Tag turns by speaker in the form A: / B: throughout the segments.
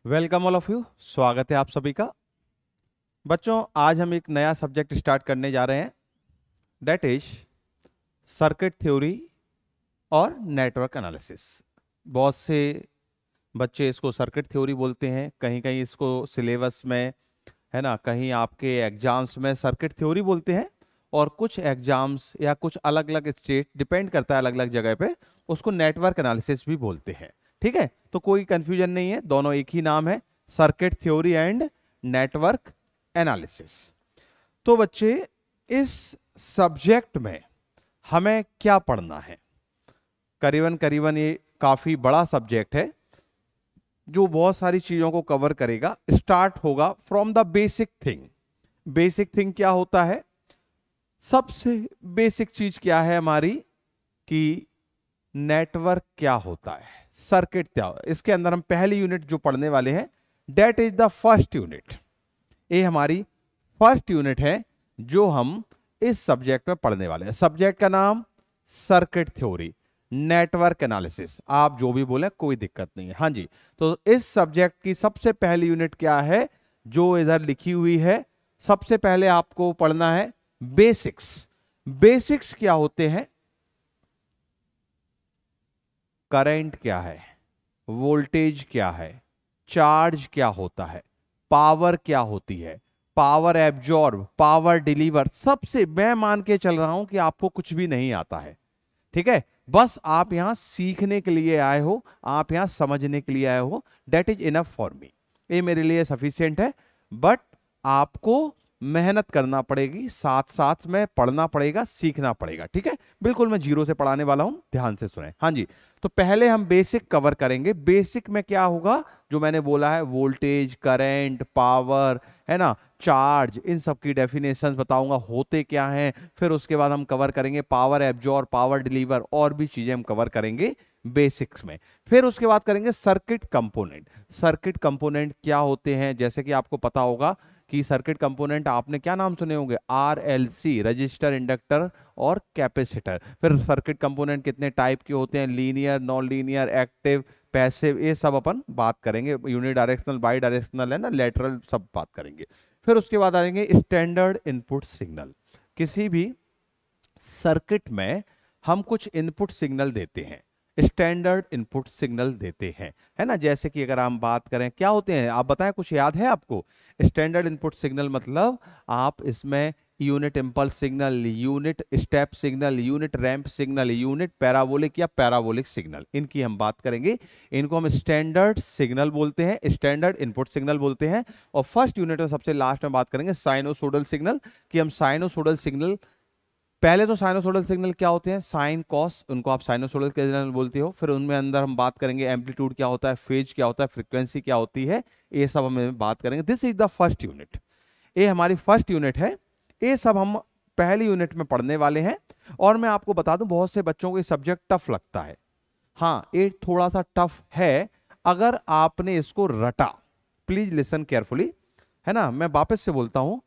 A: Welcome all of you. स्वागत है आप सभी का। बच्चों, आज हम एक नया सब्जेक्ट स्टार्ट करने जा रहे हैं, दैट इज सर्किट थ्योरी और नेटवर्क एनालिसिस। बहुत से बच्चे इसको सर्किट थ्योरी बोलते हैं, कहीं कहीं इसको सिलेबस में, है ना, कहीं आपके एग्जाम्स में सर्किट थ्योरी बोलते हैं, और कुछ एग्जाम्स या कुछ अलग अलग स्टेट, डिपेंड करता है अलग अलग जगह पे, उसको नेटवर्क एनालिसिस भी बोलते हैं। ठीक है, तो कोई कंफ्यूजन नहीं है, दोनों एक ही नाम है, circuit theory and network analysis. तो बच्चे, इस सब्जेक्ट में हमें क्या पढ़ना है? करीबन करीबन ये काफी बड़ा सब्जेक्ट है जो बहुत सारी चीजों को कवर करेगा। स्टार्ट होगा from the basic thing. Basic thing क्या होता है? सबसे बेसिक चीज क्या है हमारी, कि नेटवर्क क्या होता है, सर्किट क्या होता है। इसके अंदर हम पहली यूनिट जो पढ़ने वाले हैं, that is the first unit. ये हमारी फर्स्ट यूनिट है जो हम इस सब्जेक्ट में पढ़ने वाले हैं। सब्जेक्ट का नाम सर्किट थ्योरी, नेटवर्क एनालिसिस, आप जो भी बोले कोई दिक्कत नहीं है। हाँ जी, तो इस सब्जेक्ट की सबसे पहली यूनिट क्या है जो इधर लिखी हुई है? सबसे पहले आपको पढ़ना है बेसिक्स। बेसिक्स क्या होते हैं? करंट क्या है, वोल्टेज क्या है, चार्ज क्या होता है, पावर क्या होती है, पावर एब्जॉर्ब, पावर डिलीवर। सबसे मैं मान के चल रहा हूं कि आपको कुछ भी नहीं आता है, ठीक है, बस आप यहां सीखने के लिए आए हो, आप यहां समझने के लिए आए हो। That is enough for me, ये मेरे लिए सफिशिएंट है। बट आपको मेहनत करना पड़ेगी, साथ साथ में पढ़ना पड़ेगा, सीखना पड़ेगा। ठीक है, बिल्कुल मैं जीरो से पढ़ाने वाला हूं, ध्यान से सुने। हाँ जी, तो पहले हम बेसिक कवर करेंगे। बेसिक में क्या होगा, जो मैंने बोला है, वोल्टेज, करंट, पावर, है ना, चार्ज, इन सब की डेफिनेशंस बताऊंगा होते क्या हैं। फिर उसके बाद हम कवर करेंगे पावर एब्जॉर्ब, पावर डिलीवर, और भी चीजें हम कवर करेंगे बेसिक्स में। फिर उसके बाद करेंगे सर्किट कंपोनेंट। सर्किट कंपोनेंट क्या होते हैं? जैसे कि आपको पता होगा कि सर्किट कंपोनेंट आपने क्या नाम सुने होंगे, आरएलसी, रजिस्टर, इंडक्टर और कैपेसिटर। फिर सर्किट कंपोनेंट कितने टाइप के होते हैं, linear, non linear, active, passive, ये सब अपन बात करेंगे। यूनि डायरेक्शनल, बाई डायरेक्शनल, है ना, लेटरल, सब बात करेंगे। फिर उसके बाद आएंगे स्टैंडर्ड इनपुट सिग्नल। किसी भी सर्किट में हम कुछ इनपुट सिग्नल देते हैं, स्टैंडर्ड इनपुट सिग्नल देते हैं, है ना। जैसे कि अगर हम बात करें क्या होते हैं, आप बताएं, कुछ याद है आपको? स्टैंडर्ड इनपुट सिग्नल मतलब आप इसमें unit impulse signal, unit step signal, unit ramp signal, unit parabolic या पैराबोलिक सिग्नल, इनकी हम बात करेंगे। इनको हम स्टैंडर्ड सिग्नल बोलते हैं, स्टैंडर्ड इनपुट सिग्नल बोलते हैं। और फर्स्ट यूनिट में सबसे लास्ट में बात करेंगे साइनोसोडल सिग्नल, कि हम साइनोसोडल सिग्नल, पहले तो साइनोसोडल सिग्नल क्या होते हैं, साइन कॉस, उनको आप साइनोसोडल सिग्नल बोलते हो। फिर उनमें अंदर हम बात करेंगे एम्पलीट्यूड क्या होता है, फेज क्या होता है, फ्रीक्वेंसी क्या होती है, ये सब हम बात करेंगे। This is the first unit, ये हमारी फर्स्ट यूनिट है। ये सब हम पहली यूनिट में पढ़ने वाले हैं। और मैं आपको बता दूं, बहुत से बच्चों को ये सब्जेक्ट टफ लगता है। हाँ, ये थोड़ा सा टफ है अगर आपने इसको रटा। प्लीज लिसन केयरफुली, है ना, मैं वापस से बोलता हूं,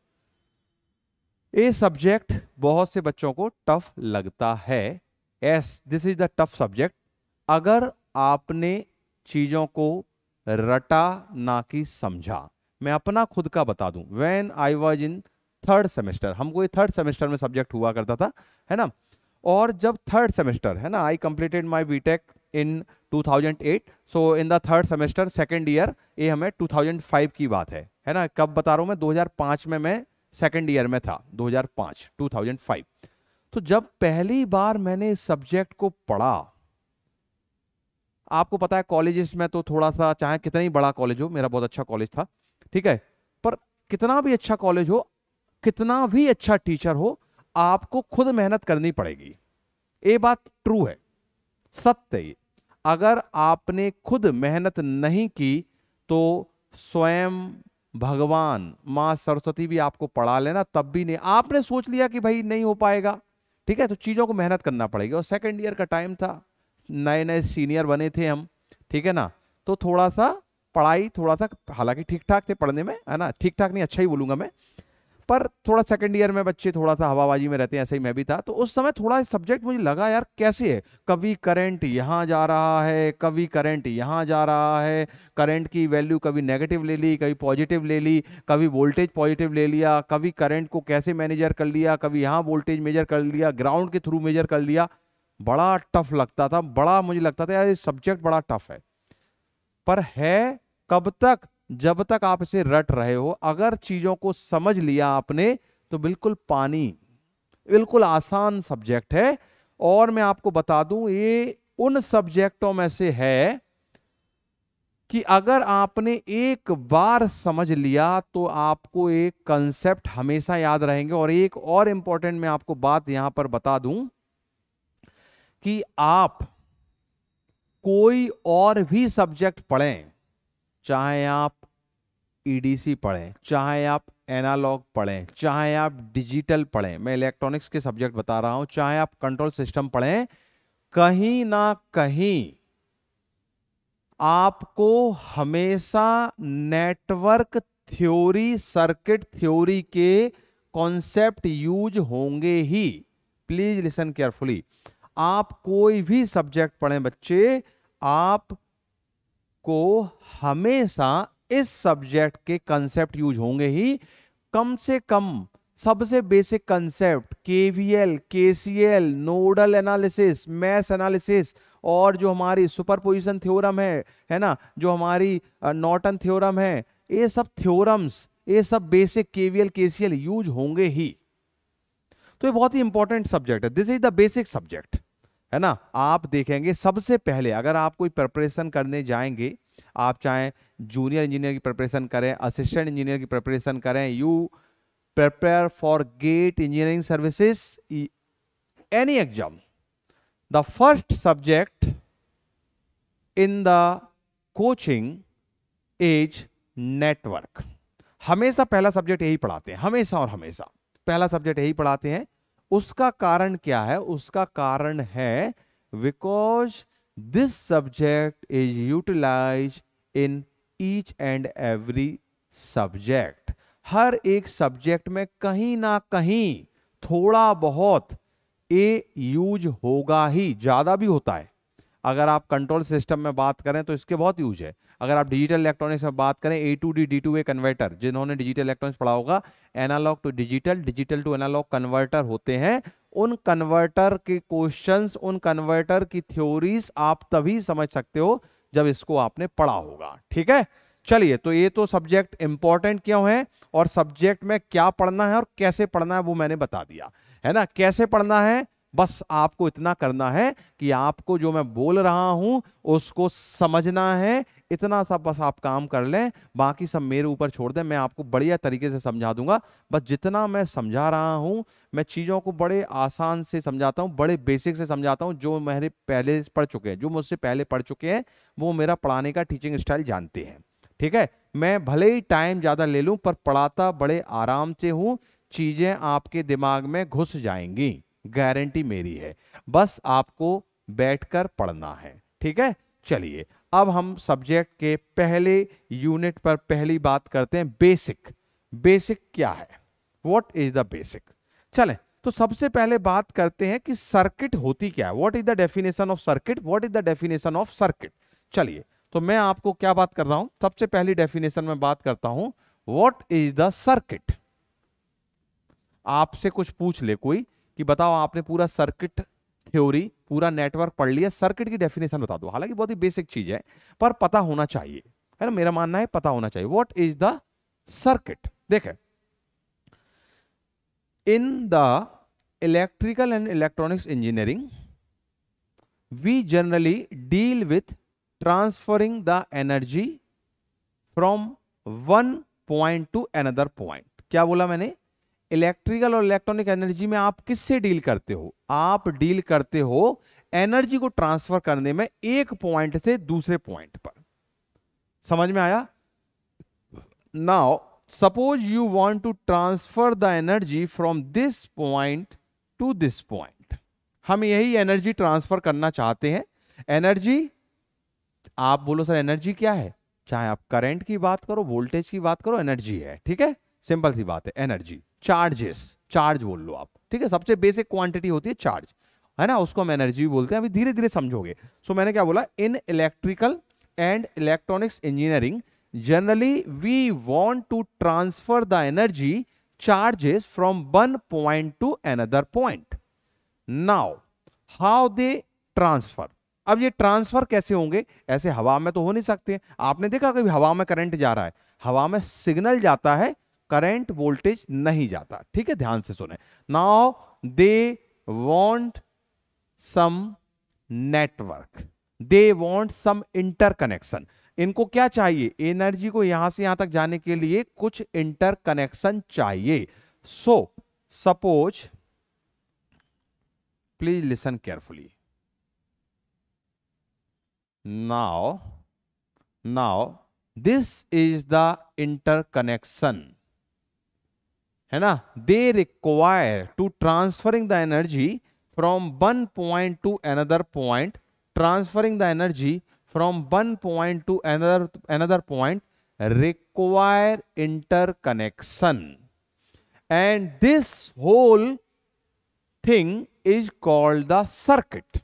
A: ये सब्जेक्ट बहुत से बच्चों को टफ लगता है। Yes, this is the tough subject. अगर आपने चीजों को रटा, ना कि समझा। मैं अपना खुद का बता दूं, when I was in third semester, हमको ये थर्ड सेमेस्टर में सब्जेक्ट हुआ करता था, है ना। और जब थर्ड सेमेस्टर, है ना, I completed my B Tech in 2008, so in the third semester second year, ये हमें 2005 की बात है ना। कब बता रहा हूं मैं, 2005 में मैं सेकेंड ईयर में था, 2005, 2005। तो जब पहली बार मैंने इस सब्जेक्ट को पढ़ा, आपको पता है कॉलेजेस में तो थोड़ा सा, चाहे कितना ही बड़ा कॉलेज हो, मेरा बहुत अच्छा कॉलेज था, ठीक है, पर कितना भी अच्छा कॉलेज हो, कितना भी अच्छा टीचर हो, आपको खुद मेहनत करनी पड़ेगी। ये बात ट्रू है, सत्य है। अगर आपने खुद मेहनत नहीं की तो स्वयं भगवान, मां सरस्वती भी आपको पढ़ा लेना, तब भी नहीं, आपने सोच लिया कि भाई नहीं हो पाएगा, ठीक है, तो चीजों को मेहनत करना पड़ेगी। और सेकंड ईयर का टाइम था, नए नए सीनियर बने थे हम, ठीक है ना, तो थोड़ा सा पढ़ाई, थोड़ा सा, हालांकि ठीक ठाक थे पढ़ने में, है ना, ठीक ठाक नहीं, अच्छा ही बोलूंगा मैं, पर थोड़ा सेकंड ईयर में बच्चे थोड़ा सा हवाबाजी में रहते हैं, ऐसे ही मैं भी था, तो उस समय थोड़ा सब्जेक्ट मुझे लगा यार कैसे है, कभी करंट यहाँ जा रहा है, कभी करंट यहाँ जा रहा है, करंट की वैल्यू कभी नेगेटिव ले ली, कभी पॉजिटिव ले ली, कभी वोल्टेज पॉजिटिव ले लिया, कभी करंट को कैसे मैनेजर कर लिया, कभी यहाँ वोल्टेज मेजर कर लिया, ग्राउंड के थ्रू मेजर कर लिया। बड़ा टफ लगता था, बड़ा मुझे लगता था यार ये सब्जेक्ट बड़ा टफ है। पर है कब तक, जब तक आप इसे रट रहे हो, अगर चीजों को समझ लिया आपने तो बिल्कुल पानी, बिल्कुल आसान सब्जेक्ट है। और मैं आपको बता दूं ये उन सब्जेक्टों में से है कि अगर आपने एक बार समझ लिया तो आपको एक कंसेप्ट हमेशा याद रहेंगे। और एक और इंपॉर्टेंट मैं आपको बात यहां पर बता दूं कि आप कोई और भी सब्जेक्ट पढ़ें, चाहे आप ईडीसी पढ़ें, चाहे आप एनालॉग पढ़ें, चाहे आप डिजिटल पढ़ें, मैं इलेक्ट्रॉनिक्स के सब्जेक्ट बता रहा हूं, चाहे आप कंट्रोल सिस्टम पढ़ें, कहीं ना कहीं आपको हमेशा नेटवर्क थ्योरी, सर्किट थ्योरी के कॉन्सेप्ट यूज होंगे ही। Please listen carefully. आप कोई भी सब्जेक्ट पढ़ें बच्चे, आपको हमेशा इस सब्जेक्ट के कंसेप्ट यूज होंगे ही। कम से कम सबसे basic concept KVL, KCL, nodal analysis, mesh analysis, और जो हमारी सुपरपोजिशन थ्योरम है ना, जो हमारी नॉर्टन थ्योरम है, ये सब थ्योरम्स, ये सब बेसिक केवीएल केसीएल यूज होंगे ही। तो ये बहुत ही इंपॉर्टेंट सब्जेक्ट है, this is the basic subject, है ना। आप देखेंगे सबसे पहले अगर आप कोई प्रिपरेशन करने जाएंगे, आप चाहे जूनियर इंजीनियर की प्रिपरेशन करें, असिस्टेंट इंजीनियर की प्रिपरेशन करें, you prepare for GATE engineering services, any exam, the first subject in the coaching is network. हमेशा पहला सब्जेक्ट यही पढ़ाते हैं, हमेशा और हमेशा पहला सब्जेक्ट यही पढ़ाते हैं। उसका कारण क्या है? उसका कारण है because this subject is utilize in each and every subject. हर एक सब्जेक्ट में कहीं ना कहीं थोड़ा बहुत ए यूज होगा ही, ज्यादा भी होता है। अगर आप कंट्रोल सिस्टम में बात करें तो इसके बहुत यूज है। अगर आप डिजिटल इलेक्ट्रॉनिक्स में बात करें, A to D, D to A converter, जिन्होंने डिजिटल इलेक्ट्रॉनिक्स पढ़ा होगा, analog to digital, digital to analog converter होते हैं। उन कन्वर्टर के क्वेश्चंस, उन कन्वर्टर की थ्योरीज आप तभी समझ सकते हो जब इसको आपने पढ़ा होगा। ठीक है, चलिए, तो ये तो सब्जेक्ट इंपॉर्टेंट क्यों है और सब्जेक्ट में क्या पढ़ना है और कैसे पढ़ना है वो मैंने बता दिया, है ना। कैसे पढ़ना है, बस आपको इतना करना है कि आपको जो मैं बोल रहा हूं उसको समझना है, इतना सा बस आप काम कर लें, बाकी सब मेरे ऊपर छोड़ दें, मैं आपको बढ़िया तरीके से समझा दूंगा। बस जितना मैं समझा रहा हूं, मैं चीज़ों को बड़े आसान से समझाता हूं, बड़े बेसिक से समझाता हूं। जो मेरे पहले पढ़ चुके हैं, जो मुझसे पहले पढ़ चुके हैं, वो मेरा पढ़ाने का टीचिंग स्टाइल जानते हैं। ठीक है, मैं भले ही टाइम ज़्यादा ले लूँ पर पढ़ाता बड़े आराम से हूँ, चीज़ें आपके दिमाग में घुस जाएंगी, गारंटी मेरी है। बस आपको बैठकर पढ़ना है। ठीक है, चलिए अब हम सब्जेक्ट के पहले यूनिट पर पहली बात करते हैं, बेसिक। बेसिक क्या है, व्हाट इज द बेसिक। चलें, तो सबसे पहले बात करते हैं कि सर्किट होती क्या है। What is the definition of circuit, what is the definition of circuit. चलिए, तो मैं आपको क्या बात कर रहा हूं, सबसे पहली डेफिनेशन में बात करता हूं, व्हाट इज द सर्किट। आपसे कुछ पूछ ले कोई कि बताओ, आपने पूरा सर्किट थ्योरी, पूरा नेटवर्क पढ़ लिया, सर्किट की डेफिनेशन बता दो। हालांकि बहुत ही बेसिक चीज है पर पता होना चाहिए, है ना, मेरा मानना है पता होना चाहिए। What is the circuit. देखें, in the electrical and electronics engineering we generally deal with transferring the energy from one point to another point। क्या बोला मैंने? इलेक्ट्रिकल और इलेक्ट्रॉनिक एनर्जी में आप किससे डील करते हो? आप डील करते हो एनर्जी को ट्रांसफर करने में एक पॉइंट से दूसरे पॉइंट पर। समझ में आया? Now suppose you want to transfer the energy from this point to this point. हम यही एनर्जी ट्रांसफर करना चाहते हैं। एनर्जी, आप बोलो सर एनर्जी क्या है, चाहे आप करंट की बात करो, वोल्टेज की बात करो, एनर्जी है। ठीक है, सिंपल सी बात है, एनर्जी। चार्जेस, चार्ज बोल लो आप, ठीक है, सबसे बेसिक क्वांटिटी होती है चार्ज, है ना, उसको हम एनर्जी भी बोलते हैं, अभी धीरे धीरे समझोगे। सो मैंने क्या बोला, in electrical and electronics engineering generally we want to transfer the energy charges from one point to another point. Now how they transfer, अब ये ट्रांसफर कैसे होंगे, ऐसे हवा में तो हो नहीं सकते। आपने देखा कभी हवा में करंट जा रहा है, हवा में सिग्नल जाता है, करंट वोल्टेज नहीं जाता, ठीक है, ध्यान से सुने। Now they want some network, they want some interconnection, इनको क्या चाहिए, एनर्जी को यहां से यहां तक जाने के लिए कुछ इंटरकनेक्शन चाहिए। So suppose, please listen carefully, now this is the interconnection, है ना, they require to transferring the energy from one point to another point, transferring the energy from one point to another point require interconnection, and this whole thing is called the circuit,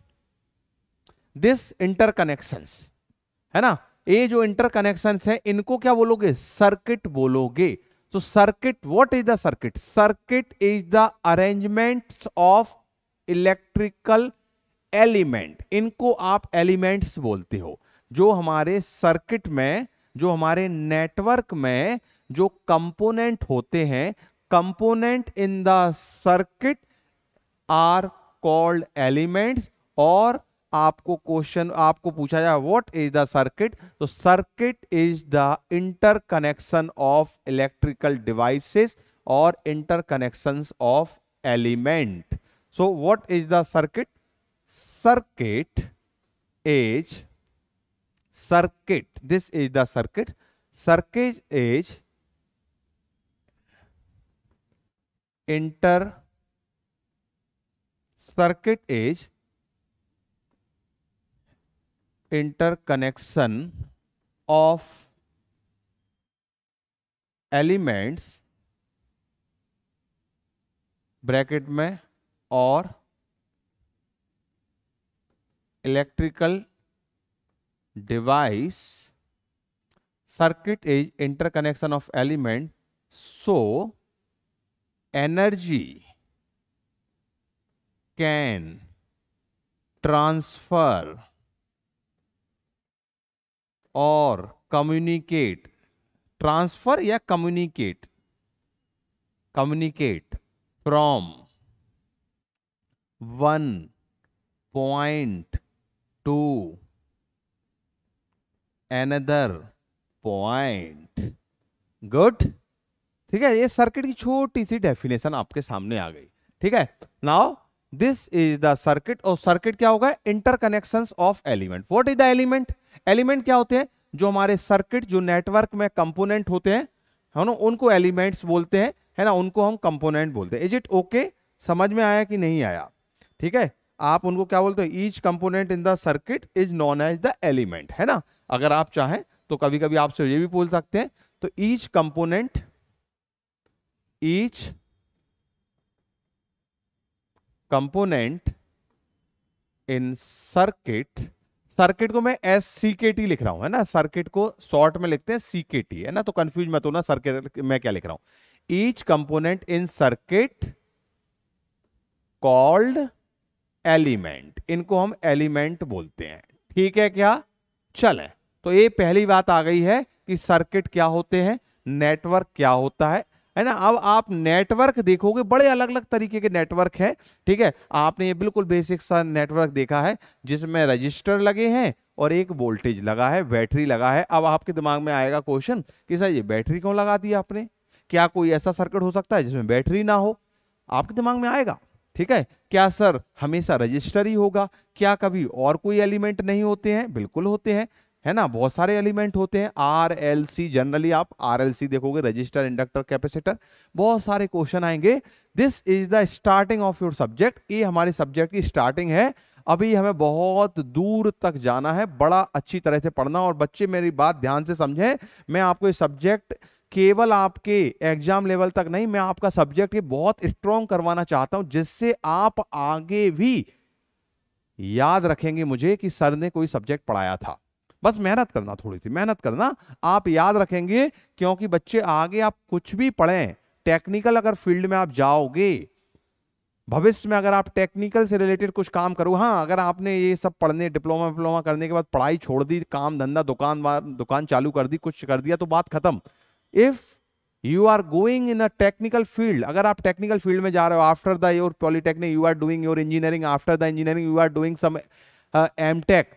A: this interconnections, है ना, ये जो interconnections है इनको क्या बोलोगे, circuit बोलोगे। तो circuit, what is the circuit, circuit is the arrangement of electrical element, इनको आप एलिमेंट्स बोलते हो। जो हमारे सर्किट में, जो हमारे नेटवर्क में जो कंपोनेंट होते हैं, component in the circuit are called elements. और आपको क्वेश्चन, आपको पूछा जाए व्हाट इज द सर्किट, तो circuit is the interconnection of electrical devices और interconnections of element. So what is the circuit, circuit is, circuit, this is the circuit, circuit is inter, circuit is interconnection of elements bracket में और electrical device, circuit is interconnection of element, so energy can transfer or communicate, transfer या communicate, communicate from one point to another point. Good, ठीक है, ये circuit की छोटी सी definition आपके सामने आ गई, ठीक है। Now this is the circuit, और सर्किट क्या होगा, interconnections of element. What is the element, element क्या होते हैं, जो हमारे सर्किट, जो नेटवर्क में कंपोनेंट होते हैं, है ना, उनको एलिमेंट्स बोलते हैं, है ना, उनको हम कंपोनेंट बोलते हैं। इज इट ओके, समझ में आया कि नहीं आया, ठीक है। आप उनको क्या बोलते हो, each component in the circuit is known as the element, है ना। अगर आप चाहें तो कभी कभी आपसे ये भी बोल सकते हैं, तो ईच कंपोनेंट, ईच कंपोनेंट इन सर्किट, सर्किट को मैं SCKT लिख रहा हूं, है ना, सर्किट को शॉर्ट में लिखते हैं CKT, है ना, तो कंफ्यूज मत होना सर्किट मैं क्या लिख रहा हूं। ईच कंपोनेंट इन सर्किट कॉल्ड एलिमेंट, इनको हम एलिमेंट बोलते हैं, ठीक है क्या। चलें, तो ये पहली बात आ गई है कि सर्किट क्या होते हैं, नेटवर्क क्या होता है ना। अब आप नेटवर्क देखोगे, बड़े अलग अलग तरीके के नेटवर्क हैं, ठीक है। आपने ये बिल्कुल बेसिक सा नेटवर्क देखा है जिसमें रजिस्टर लगे हैं और एक वोल्टेज लगा है, बैटरी लगा है। अब आपके दिमाग में आएगा क्वेश्चन कि सर ये बैटरी क्यों लगा दी आपने, क्या कोई ऐसा सर्किट हो सकता है जिसमें बैटरी ना हो, आपके दिमाग में आएगा, ठीक है। क्या सर हमेशा रजिस्टर ही होगा, क्या कभी और कोई एलिमेंट नहीं होते हैं, बिल्कुल होते हैं, है ना, बहुत सारे एलिमेंट होते हैं। RLC, जनरली आप RLC देखोगे, रजिस्टर, इंडक्टर, कैपेसिटर, बहुत सारे क्वेश्चन आएंगे। This is the starting of your subject, ये हमारे सब्जेक्ट की स्टार्टिंग है, अभी हमें बहुत दूर तक जाना है, बड़ा अच्छी तरह से पढ़ना। और बच्चे मेरी बात ध्यान से समझें, मैं आपको ये सब्जेक्ट केवल आपके एग्जाम लेवल तक नहीं, मैं आपका सब्जेक्ट ये बहुत स्ट्रॉन्ग करवाना चाहता हूं, जिससे आप आगे भी याद रखेंगे मुझे कि सर ने कोई सब्जेक्ट पढ़ाया था। बस मेहनत करना, थोड़ी सी मेहनत करना, आप याद रखेंगे। क्योंकि बच्चे आगे आप कुछ भी पढ़ें, टेक्निकल अगर फील्ड में आप जाओगे, भविष्य में अगर आप टेक्निकल से रिलेटेड कुछ काम करो, हाँ अगर आपने ये सब पढ़ने डिप्लोमा करने के बाद पढ़ाई छोड़ दी, काम धंधा दुकान चालू कर दी, कुछ कर दिया, तो बात खत्म। If you are going in a technical field, अगर आप टेक्निकल फील्ड में जा रहे हो, after the your polytechnic you are doing your engineering, after the engineering you are doing some M Tech,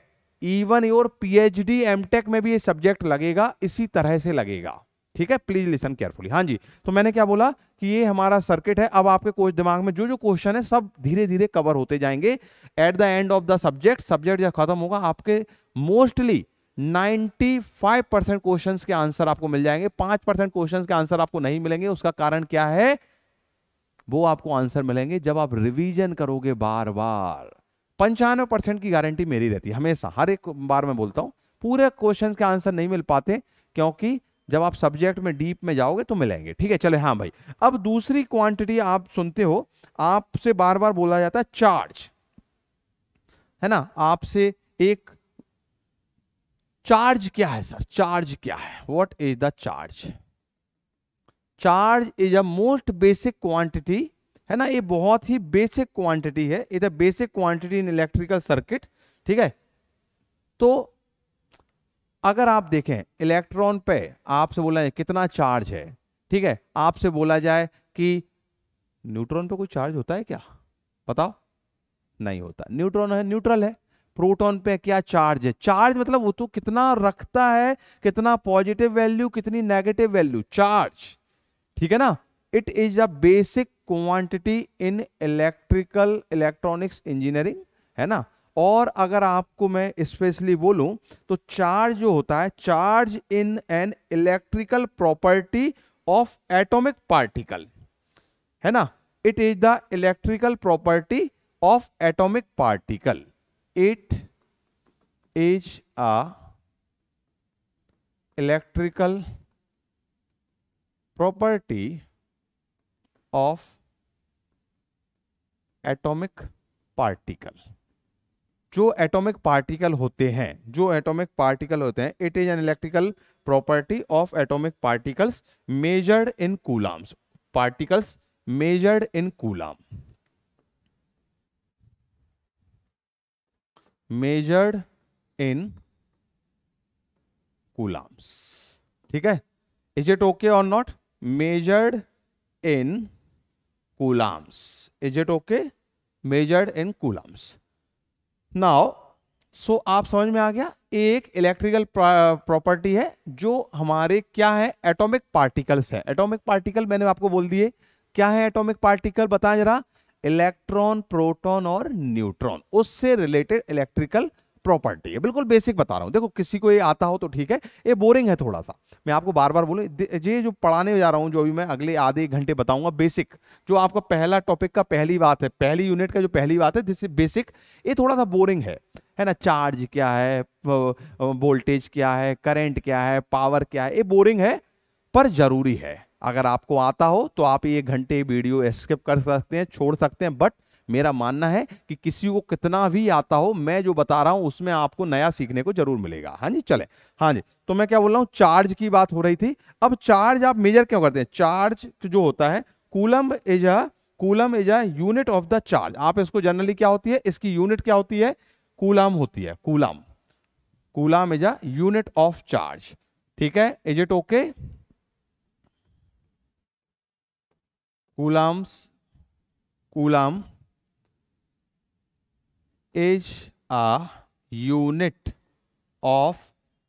A: even your PhD M Tech में भी ये subject लगेगा, इसी तरह से लगेगा। ठीक है, प्लीज लिसन केयरफुली। हाँ जी, तो मैंने क्या बोला कि ये हमारा सर्किट है। अब आपके कोच दिमाग में जो जो क्वेश्चन है सब धीरे धीरे कवर होते जाएंगे। At the end of the subject जब खत्म होगा, आपके मोस्टली 95% क्वेश्चंस के आंसर आपको मिल जाएंगे। 5% क्वेश्चंस के आंसर आपको नहीं मिलेंगे। उसका कारण क्या है? वो आपको आंसर मिलेंगे जब आप रिवीजन करोगे बार बार। 95% की गारंटी मेरी रहती है हमेशा, हर एक बार मैं बोलता हूं। पूरे क्वेश्चंस के आंसर नहीं मिल पाते, क्योंकि जब आप सब्जेक्ट में डीप में जाओगे तो मिलेंगे। ठीक है, चले। हाँ भाई, अब दूसरी क्वांटिटी आप सुनते हो, आपसे बार बार बोला जाता है चार्ज, है ना। आपसे एक चार्ज क्या है सर? चार्ज क्या है? What is the charge? Charge is a most basic quantity, है ना। ये बहुत ही बेसिक क्वांटिटी है, is a basic quantity in electrical circuit. ठीक है, तो अगर आप देखें इलेक्ट्रॉन पे आपसे बोला जाए कितना चार्ज है, ठीक है, आपसे बोला जाए कि न्यूट्रॉन पे कोई चार्ज होता है क्या? बताओ, नहीं होता। न्यूट्रॉन है, न्यूट्रल है। प्रोटॉन पे क्या चार्ज है? चार्ज मतलब वो तो कितना रखता है, कितना पॉजिटिव वैल्यू, कितनी नेगेटिव वैल्यू, चार्ज। ठीक है ना। It is a basic quantity in electronics engineering, है ना। और अगर आपको मैं स्पेशली बोलूं तो चार्ज जो होता है, charge in an electrical property of atomic particle, है ना। It is the electrical property of atomic particle. It is a electrical property of atomic particle. जो एटॉमिक पार्टिकल होते हैं, जो एटॉमिक पार्टिकल होते हैं, it is an electrical property of atomic particles measured in Coulomb's. Particles measured in coulomb, measured in Coulomb's. ठीक है, is it okay और not? Measured in Coulomb's, is it okay? Measured in Coulomb's. Now so आप समझ में आ गया, एक electrical property है जो हमारे क्या है, एटॉमिक पार्टिकल्स है। एटॉमिक पार्टिकल मैंने आपको बोल दिए क्या है। एटॉमिक पार्टिकल बताएं जरा, इलेक्ट्रॉन, प्रोटॉन और न्यूट्रॉन, उससे रिलेटेड इलेक्ट्रिकल प्रॉपर्टी है। बिल्कुल बेसिक बता रहा हूं। देखो किसी को ये आता हो तो ठीक है, ये बोरिंग है थोड़ा सा, मैं आपको बार बार बोलूं। ये जो पढ़ाने जा रहा हूं, जो अभी मैं अगले आधे घंटे बताऊंगा, बेसिक जो आपका पहला टॉपिक का पहली बात है, पहली यूनिट का जो पहली बात है, दिस इज बेसिक। ये थोड़ा सा बोरिंग है ना। चार्ज क्या है, वोल्टेज क्या है, करंट क्या है, पावर क्या है, ये बोरिंग है पर जरूरी है। अगर आपको आता हो तो आप ये घंटे वीडियो स्किप कर सकते हैं, छोड़ सकते हैं, बट मेरा मानना है कि किसी को कितना भी आता हो, मैं जो बता रहा हूं उसमें आपको नया सीखने को जरूर मिलेगा। हाँ जी, चले। हाँ जी, तो मैं क्या बोल रहा हूं, चार्ज की बात हो रही थी। अब चार्ज आप मेजर क्यों करते हैं? चार्ज जो होता है, coulomb is a unit of the charge. आप इसको जनरली क्या होती है, इसकी यूनिट क्या होती है? कूलम होती है। Coulomb, coulomb is a unit of charge. ठीक है, is it okay? Coulomb is a unit of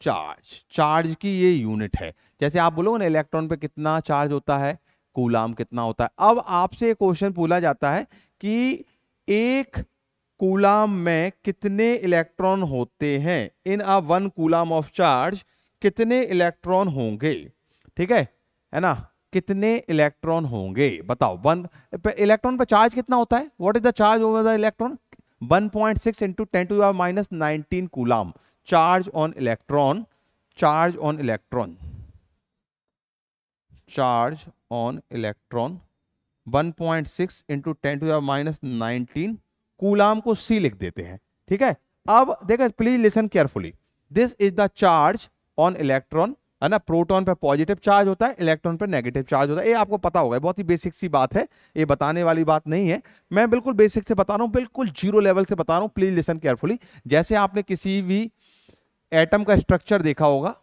A: charge. Charge की ये यूनिट है। जैसे आप बोलोगे ना इलेक्ट्रॉन पे कितना चार्ज होता है, कूलम कितना होता है। अब आपसे एक क्वेश्चन पूछा जाता है कि एक कूलम में कितने इलेक्ट्रॉन होते हैं, in a one coulomb of charge कितने इलेक्ट्रॉन होंगे। ठीक है ना, कितने इलेक्ट्रॉन होंगे बताओ। वन इलेक्ट्रॉन पर चार्ज कितना होता है? What is the charge over the electron? 1.6 into 10⁻⁻19 coulomb charge on electron, charge on electron. Charge on electron 1.6 into 10⁻⁻19 coulomb को सी लिख देते हैं। ठीक है, अब देखो please listen carefully, this is the charge on electron, है ना। प्रोटॉन पे पॉजिटिव चार्ज होता है, इलेक्ट्रॉन पे नेगेटिव चार्ज होता है। ये आपको पता होगा, बहुत ही बेसिक सी बात है, ये बताने वाली बात नहीं है। मैं बिल्कुल बेसिक से बता रहा हूं, बिल्कुल जीरो लेवल से बता रहा हूं, प्लीज लिसन केयरफुली। जैसे आपने किसी भी एटम का स्ट्रक्चर देखा होगा,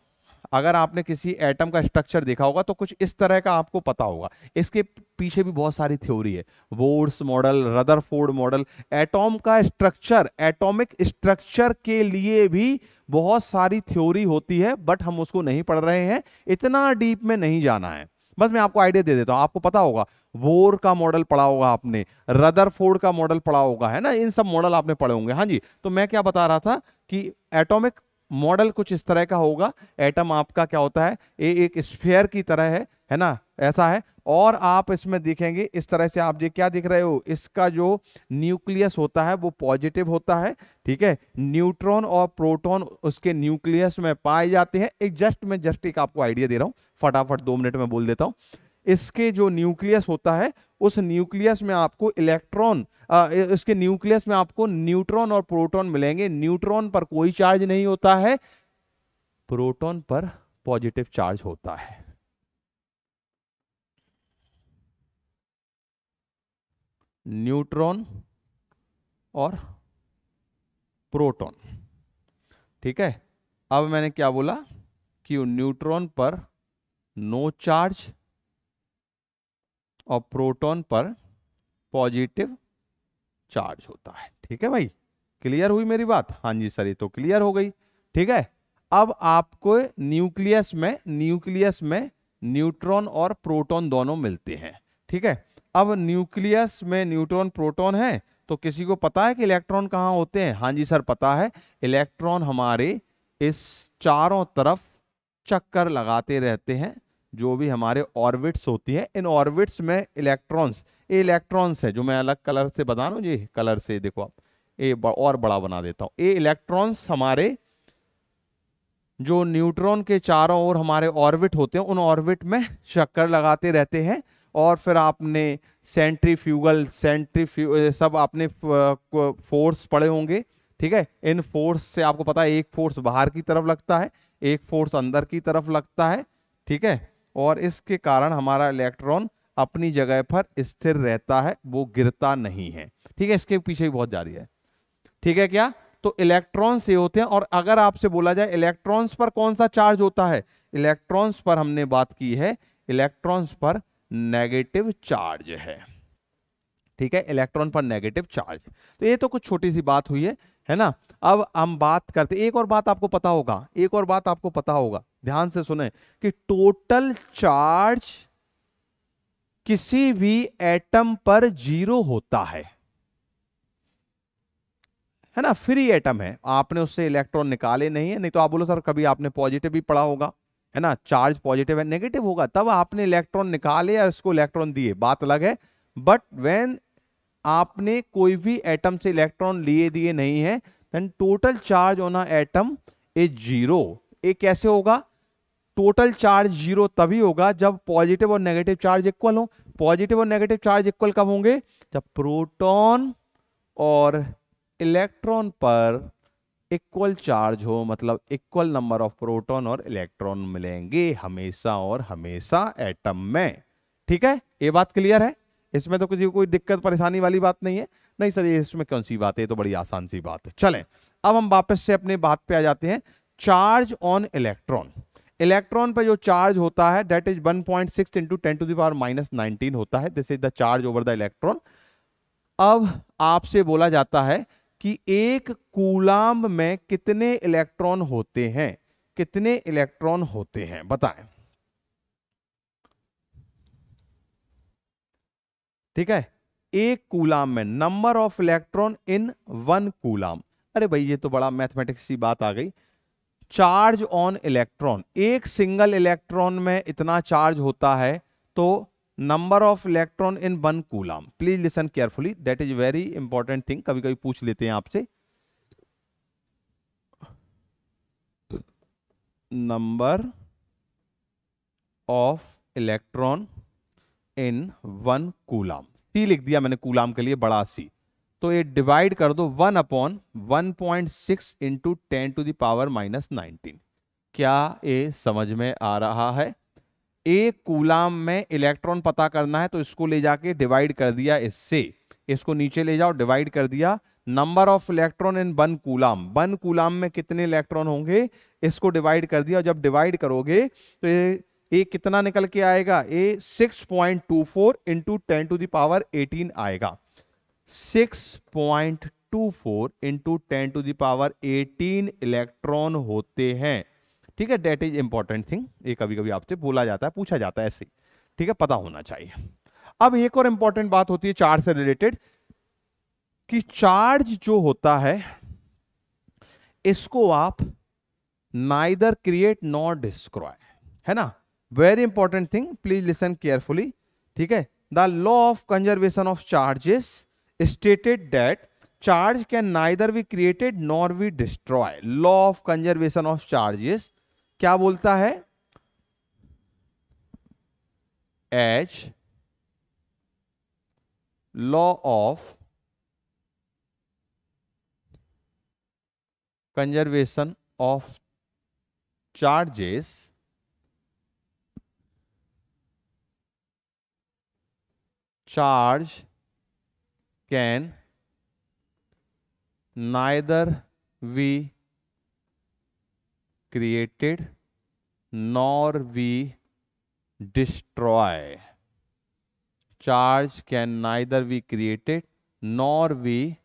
A: अगर आपने किसी एटम का स्ट्रक्चर देखा होगा तो कुछ इस तरह का आपको पता होगा। इसके पीछे भी बहुत सारी थ्योरी है, Bohr's model, Rutherford model. Atom का स्ट्रक्चर, एटॉमिक स्ट्रक्चर के लिए भी बहुत सारी थ्योरी होती है, बट हम उसको नहीं पढ़ रहे हैं, इतना डीप में नहीं जाना है। बस मैं आपको आइडिया दे देता हूं, आपको पता होगा बोर का मॉडल पढ़ा होगा आपने, रदरफोर्ड का मॉडल पढ़ा होगा, है ना, इन सब मॉडल आपने पढ़े होंगे। हाँ जी, तो मैं क्या बता रहा था कि एटॉमिक मॉडल कुछ इस तरह का होगा। एटम आपका क्या होता है, एक स्फीयर की तरह है ना, ऐसा है। और आप इसमें देखेंगे इस तरह से, आप ये क्या दिख रहे हो, इसका जो न्यूक्लियस होता है वो पॉजिटिव होता है। ठीक है, न्यूट्रॉन और प्रोटॉन उसके न्यूक्लियस में पाए जाते हैं। मैं जस्ट एक आपको आइडिया दे रहा हूं, फटाफट 2 मिनट में बोल देता हूं। इसके जो न्यूक्लियस होता है, उस न्यूक्लियस में आपको इलेक्ट्रॉन, इसके न्यूक्लियस में आपको न्यूट्रॉन और प्रोटॉन मिलेंगे। न्यूट्रॉन पर कोई चार्ज नहीं होता है, प्रोटॉन पर पॉजिटिव चार्ज होता है। न्यूट्रॉन और प्रोटॉन, ठीक है। अब मैंने क्या बोला कि न्यूट्रॉन पर नो चार्ज और प्रोटॉन पर पॉजिटिव चार्ज होता है। ठीक है भाई, क्लियर हुई मेरी बात? हाँ जी सर, ये तो क्लियर हो गई। ठीक है, अब आपको न्यूक्लियस में न्यूट्रॉन और प्रोटॉन दोनों मिलते हैं। ठीक है, अब न्यूक्लियस में न्यूट्रॉन प्रोटॉन है, तो किसी को पता है कि इलेक्ट्रॉन कहाँ होते हैं? हाँ जी सर पता है, इलेक्ट्रॉन हमारे इस चारों तरफ चक्कर लगाते रहते हैं। जो भी हमारे ऑर्बिट्स होती है, इन ऑर्बिट्स में इलेक्ट्रॉन्स, ये इलेक्ट्रॉन्स है जो मैं अलग कलर से बता रहा हूँ, ये कलर से देखो आप, ये और बड़ा बना देता हूं। ये इलेक्ट्रॉन्स हमारे जो न्यूट्रॉन के चारों ओर हमारे ऑर्बिट होते हैं, उन ऑर्बिट में चक्कर लगाते रहते हैं। और फिर आपने सेंट्रीफ्यूगल सब आपने फोर्स पढ़े होंगे। ठीक है, इन फोर्स से आपको पता है, एक फोर्स बाहर की तरफ लगता है, एक फोर्स अंदर की तरफ लगता है। ठीक है, और इसके कारण हमारा इलेक्ट्रॉन अपनी जगह पर स्थिर रहता है, वो गिरता नहीं है। ठीक है, इसके पीछे भी बहुत जारी है। ठीक है क्या? तो इलेक्ट्रॉन्स ये होते हैं। और अगर आपसे बोला जाए इलेक्ट्रॉन्स पर कौन सा चार्ज होता है, इलेक्ट्रॉन्स पर हमने बात की है, इलेक्ट्रॉन्स पर नेगेटिव चार्ज है। ठीक है, इलेक्ट्रॉन पर नेगेटिव चार्ज। तो ये तो कुछ छोटी सी बात हुई है ना। अब हम बात करते, एक और बात आपको पता होगा, एक और बात आपको पता होगा, ध्यान से सुने, कि टोटल चार्ज किसी भी एटम पर 0 होता है ना। फ्री एटम है, आपने उससे इलेक्ट्रॉन निकाले नहीं है। नहीं तो आप बोलो सर कभी आपने पॉजिटिव भी पढ़ा होगा, है ना, चार्ज पॉजिटिव है नेगेटिव होगा, तब आपने इलेक्ट्रॉन निकाले या इसको इलेक्ट्रॉन दिए, बात अलग है। बट व्हेन आपने कोई भी एटम से इलेक्ट्रॉन लिए दिए नहीं है, then total charge on a atom is 0। ये कैसे होगा? टोटल चार्ज 0 तभी होगा जब पॉजिटिव और नेगेटिव चार्ज इक्वल हो। पॉजिटिव और नेगेटिव चार्ज इक्वल कब होंगे? जब प्रोटॉन और इलेक्ट्रॉन पर इक्वल चार्ज हो, मतलब इक्वल नंबर ऑफ प्रोटॉन और इलेक्ट्रॉन मिलेंगे हमेशा और हमेशा एटम में। ठीक है, ये बात क्लियर है? इसमें तो किसी को कोई दिक्कत परेशानी वाली बात नहीं है? नहीं सर ये इसमें कौन सी बात है, तो बड़ी आसान सी बात है। चलें अब हम वापस से अपने बात पे आ जाते हैं। चार्ज ऑन इलेक्ट्रॉन, इलेक्ट्रॉन पे जो चार्ज होता है दैट इज 1.6 इंटू 10⁻⁻19 होता है। This is the charge over the electron. अब आपसे बोला जाता है कि एक कूलाम्ब में कितने इलेक्ट्रॉन होते हैं, कितने इलेक्ट्रॉन होते हैं बताएं। ठीक है, एक कूलाम्ब में number of electron in 1 coulomb. अरे भाई ये तो बड़ा मैथमेटिक्स सी बात आ गई। चार्ज ऑन इलेक्ट्रॉन, एक सिंगल इलेक्ट्रॉन में इतना चार्ज होता है, तो number of electron in 1 coulomb. Please listen carefully, that is very important thing, कभी कभी पूछ लेते हैं आपसे। Number of electron in 1 coulomb. सी लिख दिया मैंने कूलाम के लिए, बड़ा सी। तो ये डिवाइड कर दो 1/1.6 इंटू 10⁻⁻19। क्या ये समझ में आ रहा है? एक कूलाम में इलेक्ट्रॉन पता करना है तो इसको ले जाके डिवाइड कर दिया इससे, इसको नीचे ले जाओ, डिवाइड कर दिया। Number of electron in 1 coulomb, 1 coulomb में कितने इलेक्ट्रॉन होंगे, इसको डिवाइड कर दिया। जब डिवाइड करोगे तो ये कितना निकल के आएगा? ये 6.24 इंटू 10⁻18 आएगा। 6.24 इंटू 10⁻18 इलेक्ट्रॉन होते हैं। ठीक है, डेट इज इंपॉर्टेंट थिंग, ये कभी कभी आपसे बोला जाता है, पूछा जाता है ऐसे। ठीक है, पता होना चाहिए। अब एक और इंपॉर्टेंट बात होती है चार्ज से रिलेटेड, कि चार्ज जो होता है इसको आप नाइदर क्रिएट नॉर डिस्ट्रॉय, है ना। Very important thing, please listen carefully. ठीक है, the law of conservation of charges stated that charge can neither be created nor be destroyed. Law of conservation of charges क्या बोलता है? As law of conservation of charges charge can neither be created nor be destroyed. Charge can neither be created nor be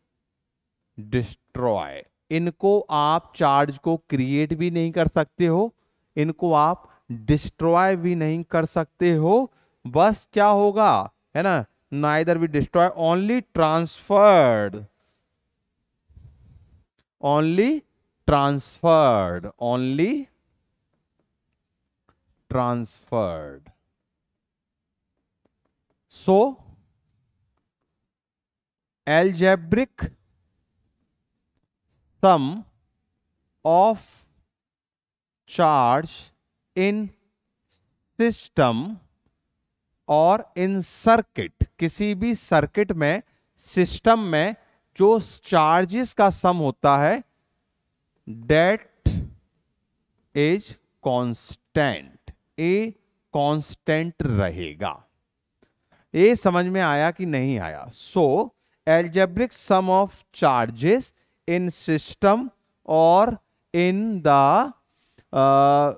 A: destroyed. इनको आप charge को create भी नहीं कर सकते हो, इनको आप डिस्ट्रॉय भी नहीं कर सकते हो। बस क्या होगा, है ना, neither be destroyed, only transferred, only transferred, only transferred. So algebraic sum of charge in system और इन सर्किट, किसी भी सर्किट में, सिस्टम में जो चार्जेस का सम होता है, that is constant, a constant रहेगा। ये समझ में आया कि नहीं आया? So algebraic sum of charges in system और इन द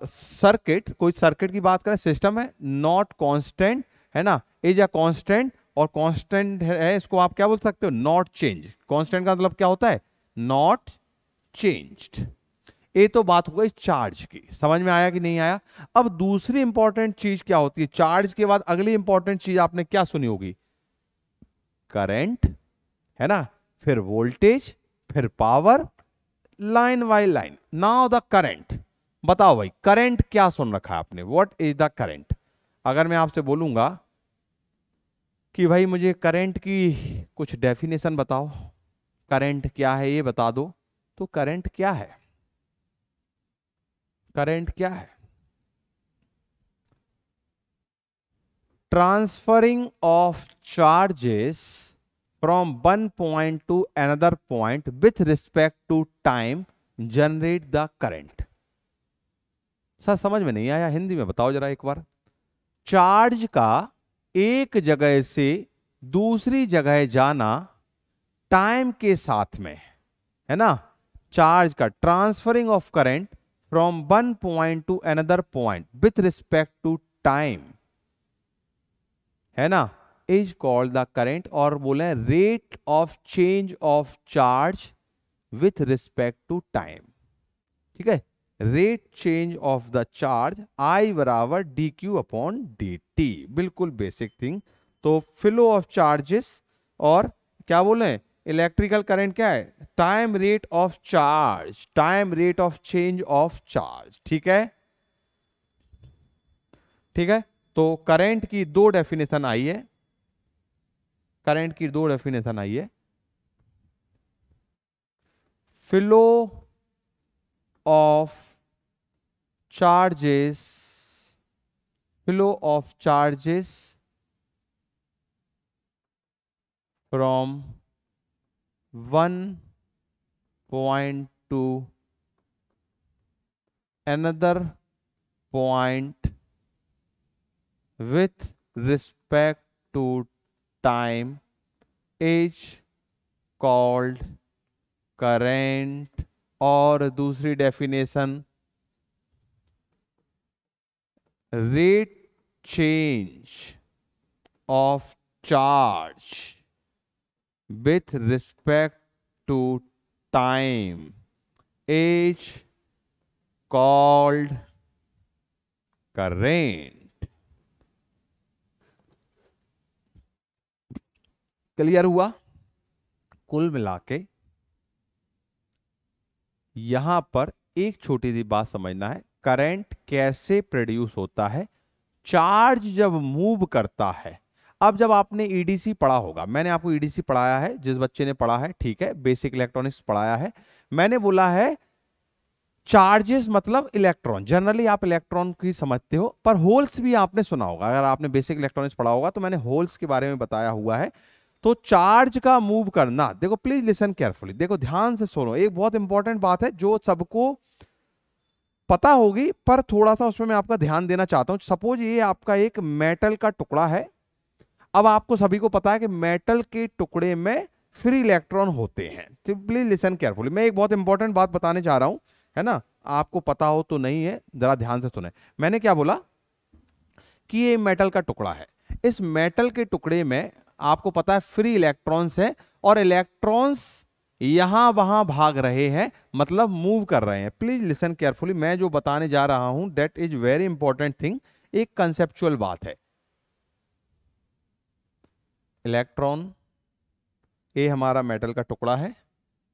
A: सर्किट, कोई सर्किट की बात करें, सिस्टम है, नॉट कांस्टेंट, है ना, इज अ कांस्टेंट, और कांस्टेंट है इसको आप क्या बोल सकते हो? Not change. कांस्टेंट का मतलब क्या होता है? Not changed. ये तो बात हो गई चार्ज की, समझ में आया कि नहीं आया? अब दूसरी इंपॉर्टेंट चीज क्या होती है चार्ज के बाद? अगली इंपॉर्टेंट चीज आपने क्या सुनी होगी? करंट, है ना, फिर वोल्टेज, फिर power, line by line. Now the current, बताओ भाई करंट क्या सुन रखा है आपने? What is the current? अगर मैं आपसे बोलूंगा कि भाई मुझे करंट की कुछ डेफिनेशन बताओ, करंट क्या है ये बता दो, तो करंट क्या है? करंट क्या है? Transferring of charges from one point to another point with respect to time generate the current. Sir समझ में नहीं आया, हिंदी में बताओ जरा एक बार। चार्ज का एक जगह से दूसरी जगह जाना टाइम के साथ में, है ना, चार्ज का transferring of current from one point to another point with respect to time, है ना, इज कॉल्ड द करंट। और बोले rate of change of charge with respect to time. ठीक है, rate change of the charge I बराबर D Q upon D T, बिल्कुल basic thing. तो flow of charges और क्या बोले, इलेक्ट्रिकल करंट क्या है? Time rate of charge, time rate of change of charge. ठीक है, ठीक है। तो करंट की दो डेफिनेशन आई है, करंट की दो डेफिनेशन आई है, flow of charges flow of charges from one point to another point with respect to time is called current, और दूसरी definition rate change of charge with respect to time is called current। Clear हुआ? कुल मिलाके यहां पर एक छोटी सी बात समझना है, करंट कैसे प्रोड्यूस होता है। चार्ज जब मूव करता है, अब जब आपने ईडीसी पढ़ा होगा, मैंने आपको ईडीसी पढ़ाया है, जिस बच्चे ने पढ़ा है ठीक है, बेसिक इलेक्ट्रॉनिक्स पढ़ाया है, मैंने बोला है चार्जेस मतलब इलेक्ट्रॉन, जनरली आप इलेक्ट्रॉन की समझते हो, पर होल्स भी आपने सुना होगा, अगर आपने बेसिक इलेक्ट्रॉनिक्स पढ़ा होगा तो मैंने होल्स के बारे में बताया हुआ है। तो चार्ज का मूव करना, देखो प्लीज लिसन केयरफुली, देखो ध्यान से सुनो, एक बहुत इंपॉर्टेंट बात है जो सबको पता होगी पर थोड़ा सा उसमें मैं आपका ध्यान देना चाहता हूं। सपोज ये आपका एक मेटल का टुकड़ा है, अब आपको सभी को पता है कि मेटल के टुकड़े में फ्री इलेक्ट्रॉन होते हैं, तो प्लीज लिसन केयरफुली, मैं एक बहुत इंपॉर्टेंट बात बताने जा रहा हूं, है ना, आपको पता हो तो नहीं है, जरा ध्यान से सुने। मैंने क्या बोला कि ये मेटल का टुकड़ा है, इस मेटल के टुकड़े में आपको पता है फ्री इलेक्ट्रॉन्स है, और इलेक्ट्रॉन्स यहां वहां भाग रहे हैं, मतलब मूव कर रहे हैं। प्लीज लिसन केयरफुली, मैं जो बताने जा रहा हूं that is very important thing, एक कंसेप्चुअल बात है। इलेक्ट्रॉन, ये हमारा मेटल का टुकड़ा है,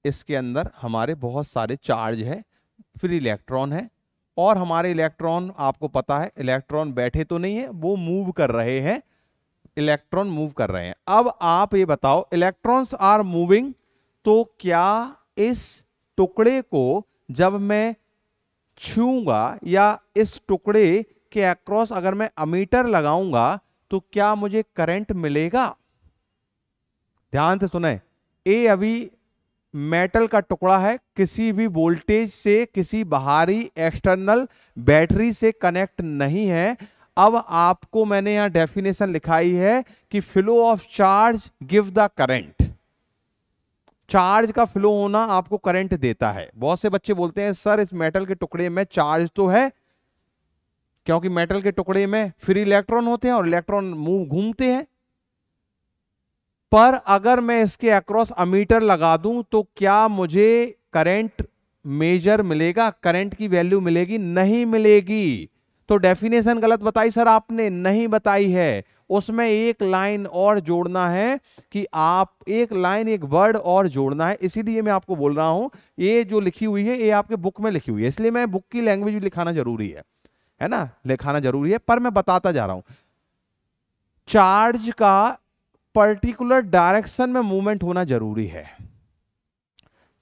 A: इसके अंदर हमारे बहुत सारे चार्ज है, फ्री इलेक्ट्रॉन है, और हमारे इलेक्ट्रॉन आपको पता है इलेक्ट्रॉन बैठे तो नहीं है, वो मूव कर रहे हैं, इलेक्ट्रॉन मूव कर रहे हैं। अब आप ये बताओ, इलेक्ट्रॉन्स आर मूविंग, तो क्या इस टुकड़े को जब मैं छूंगा या इस टुकड़े के अक्रॉस अगर मैं अमीटर लगाऊंगा तो क्या मुझे करंट मिलेगा? ध्यान से सुने, ये अभी मेटल का टुकड़ा है, किसी भी वोल्टेज से, किसी बाहरी एक्सटर्नल बैटरी से कनेक्ट नहीं है। अब आपको मैंने यहां डेफिनेशन लिखाई है कि flow of charge give the current, charge का फ्लो होना आपको करंट देता है। बहुत से बच्चे बोलते हैं सर इस मेटल के टुकड़े में चार्ज तो है, क्योंकि मेटल के टुकड़े में फ्री इलेक्ट्रॉन होते हैं और इलेक्ट्रॉन मूव घूमते हैं, पर अगर मैं इसके अक्रॉस अमीटर लगा दूं तो क्या मुझे करंट मेजर मिलेगा, करंट की वैल्यू मिलेगी? नहीं मिलेगी। तो डेफिनेशन गलत बताई सर आपने, नहीं बताई है, उसमें एक लाइन और जोड़ना है कि आप एक लाइन, एक वर्ड और जोड़ना है, इसीलिए मैं आपको बोल रहा हूं ये जो लिखी हुई है ये आपके बुक में लिखी हुई है, इसलिए मैं बुक की लैंग्वेज भी लिखाना जरूरी है ना, लिखाना जरूरी है, पर मैं बताता जा रहा हूं चार्ज का पर्टिकुलर डायरेक्शन में मूवमेंट होना जरूरी है।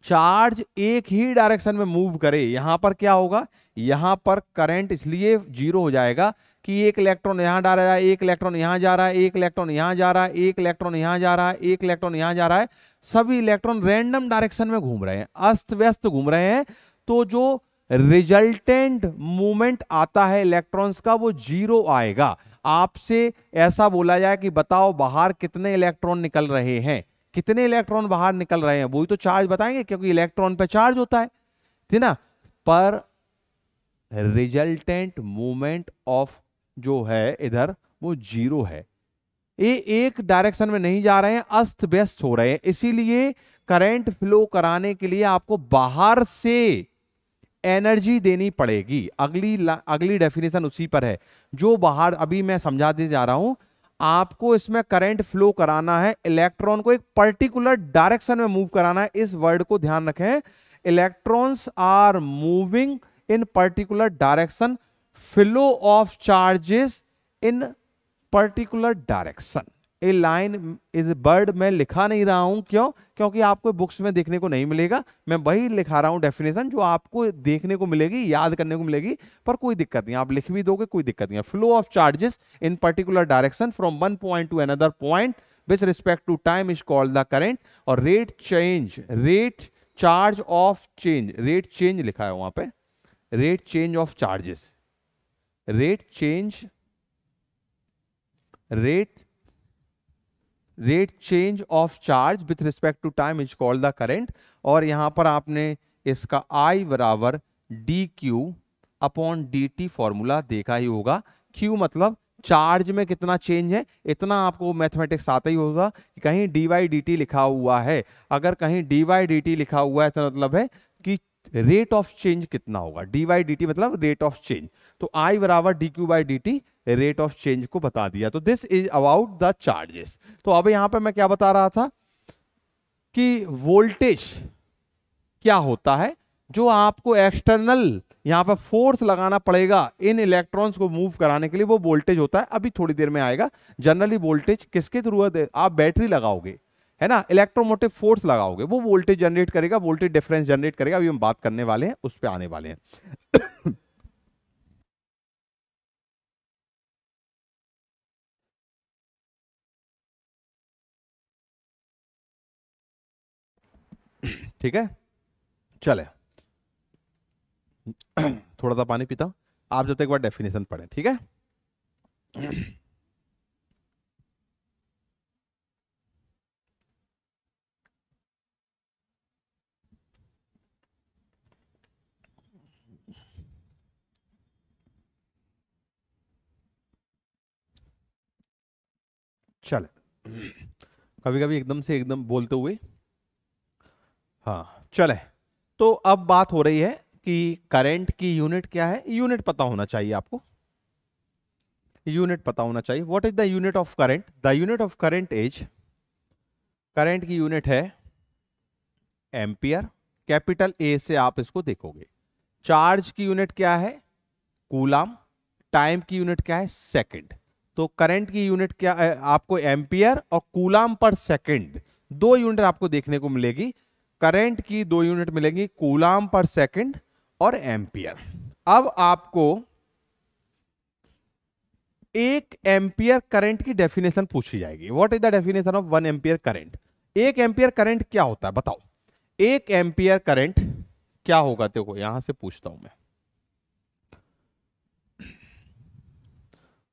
A: चार्ज एक ही डायरेक्शन में मूव करे, यहां पर क्या होगा, यहां पर करंट इसलिए जीरो हो जाएगा कि एक इलेक्ट्रॉन यहां जा रहा है, एक इलेक्ट्रॉन यहां जा रहा है, एक इलेक्ट्रॉन यहां जा रहा है, एक इलेक्ट्रॉन यहां जा रहा है, एक इलेक्ट्रॉन यहां जा रहा है, सभी इलेक्ट्रॉन रैंडम डायरेक्शन में घूम रहे हैं, अस्त व्यस्त घूम रहे हैं, तो जो रिजल्टेंट मूवमेंट आता है इलेक्ट्रॉन्स का वो जीरो आएगा। आपसे ऐसा बोला जाए कि बताओ बाहर कितने इलेक्ट्रॉन निकल रहे हैं, कितने इलेक्ट्रॉन बाहर निकल रहे हैं, वही तो चार्ज बताएंगे, क्योंकि इलेक्ट्रॉन पे चार्ज होता है, ठीक ना, पर रिजल्टेंट मूवमेंट ऑफ जो है इधर वो जीरो है, ये एक डायरेक्शन में नहीं जा रहे हैं, अस्त व्यस्त हो रहे हैं, इसीलिए करंट फ्लो कराने के लिए आपको बाहर से एनर्जी देनी पड़ेगी। अगली डेफिनेशन उसी पर है, जो बाहर अभी मैं समझाते जा रहा हूं, आपको इसमें करंट फ्लो कराना है, इलेक्ट्रॉन को एक पर्टिकुलर डायरेक्शन में मूव कराना है, इस वर्ड को ध्यान रखें, electrons are moving in particular direction, flow of charges in particular direction, a line is bird मैं लिखा नहीं रहा हूं, क्यों? क्योंकि आपको बुक्स में देखने को नहीं मिलेगा, मैं वही लिखा रहा हूं डेफिनेशन जो आपको देखने को मिलेगी, याद करने को मिलेगी, पर कोई दिक्कत नहीं, आप लिख भी दोगे कोई दिक्कत नहीं है। Flow of charges in particular direction from one point to another point with respect to time is called the current. और rate charge of change, rate change लिखा है वहां पे, rate change of charges, rate change of charge with respect to time is called the current. और यहां पर आपने इसका I बराबर D Q upon D T formula देखा ही होगा। क्यू मतलब चार्ज में कितना चेंज है, इतना आपको मैथमेटिक्स आता ही होगा कि कहीं डी वाई डी टी लिखा हुआ है, अगर कहीं डी वाई डी टी लिखा हुआ है तो मतलब है कि रेट ऑफ चेंज कितना होगा, डी वाई डी टी मतलब रेट ऑफ चेंज। तो I बराबर D Q by D T rate of change को बता दिया। तो this is about the charges. तो अब यहां पे मैं क्या बता रहा था कि वोल्टेज क्या होता है, जो आपको एक्सटर्नल यहां पर फोर्स लगाना पड़ेगा इन इलेक्ट्रॉन्स को मूव कराने के लिए, वो वोल्टेज होता है। अभी थोड़ी देर में आएगा। जनरली वोल्टेज किसके थ्रू है, आप बैटरी लगाओगे है ना, इलेक्ट्रोमोटिव फोर्स लगाओगे, वो वोल्टेज जनरेट करेगा, वोल्टेज डिफरेंस जनरेट करेगा। अभी हम बात करने वाले हैं, उस पर आने वाले हैं। ठीक है, चले थोड़ा सा पानी पीता हूं, आप जब तक एक बार डेफिनेशन पढ़ें, ठीक है। चले, कभी कभी एकदम से एकदम बोलते हुए, हाँ चले। तो अब बात हो रही है कि करंट की यूनिट क्या है, यूनिट पता होना चाहिए आपको, यूनिट पता होना चाहिए। What is the unit of current? The unit of current is, current की यूनिट है एम्पियर, कैपिटल ए से आप इसको देखोगे। चार्ज की यूनिट क्या है, कूलाम। टाइम की यूनिट क्या है, सेकंड। तो करंट की यूनिट क्या है आपको, एम्पियर और कूलाम पर सेकंड, दो यूनिट आपको देखने को मिलेगी। करंट की दो यूनिट मिलेंगी, कूलाम पर सेकंड और एम्पियर। अब आपको एक एम्पियर करंट की डेफिनेशन पूछी जाएगी। What is the definition of 1 ampere current? एक एम्पियर करंट क्या होता है बताओ, एक एम्पियर करंट क्या होगा? देखो यहां से पूछता हूं मैं,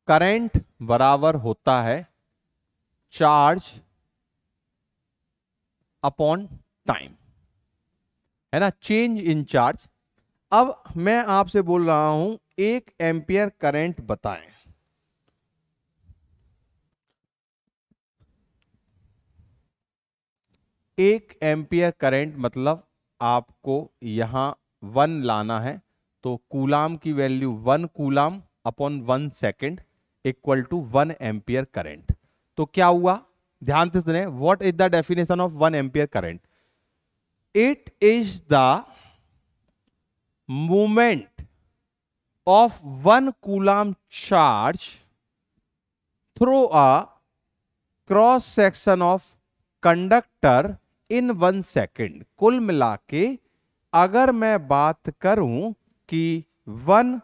A: करंट बराबर होता है चार्ज अपॉन टाइम, है ना, चेंज इन चार्ज। अब मैं आपसे बोल रहा हूं एक एम्पियर करंट बताएं। एक एम्पियर करंट मतलब आपको यहां 1 लाना है, तो कूलाम की value 1 coulomb upon 1 second equal to 1 ampere current. तो क्या हुआ, ध्यान से सुने, what is the definition of 1 ampere current? It is the movement of 1 coulomb charge through a cross section of conductor in 1 second. कुल मिला के अगर मैं बात करूं कि 1